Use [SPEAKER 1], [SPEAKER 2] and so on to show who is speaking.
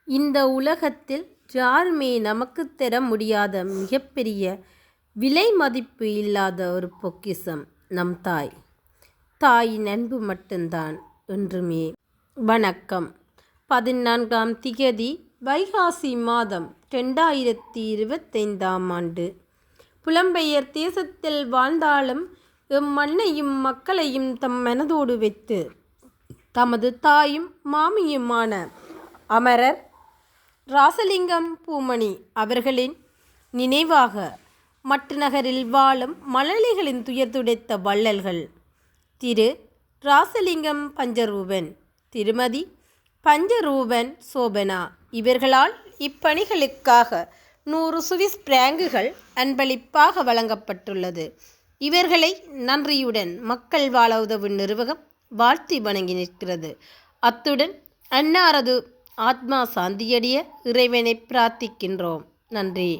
[SPEAKER 1] இந்த உலகத்தில் யாருமே நமக்கு தர முடியாத மிகப்பெரிய விலை மதிப்பு இல்லாத ஒரு பொக்கிஷம் நம் தாய். தாயின் அன்பு மட்டும்தான் என்றுமே. வணக்கம். 14ஆம் திகதி வைகாசி மாதம் 2025ஆம் ஆண்டு. புலம்பெயர் தேசத்தில் வாழ்ந்தாலும் மண்ணையும் மக்களையும் தம் மனதோடு வைத்து தமது தாயும் மாமியுமான அமரர் ராசலிங்கம் பூமணி அவர்களின் நினைவாக மட்டு நகரில் வாழும் மழலைகளின் துயர் துடைத்த வள்ளல்கள் திரு ராசலிங்கம் பஞ்சரூபன், திருமதி பஞ்சரூபன் சோபனா இவர்களால் இப்பணிகளுக்காக 100 சுவிஸ் பிராங்குகள் அன்பளிப்பாக வழங்கப்பட்டுள்ளது. இவர்களை நன்றியுடன் மக்கள் வாழ உதவும் நிறுவனம் வாழ்த்தி வணங்கி நிற்கிறது. அத்துடன் அன்னாரது ஆத்மா சாந்தியடைய இறைவனை பிரார்த்திக்கின்றோம். நன்றி.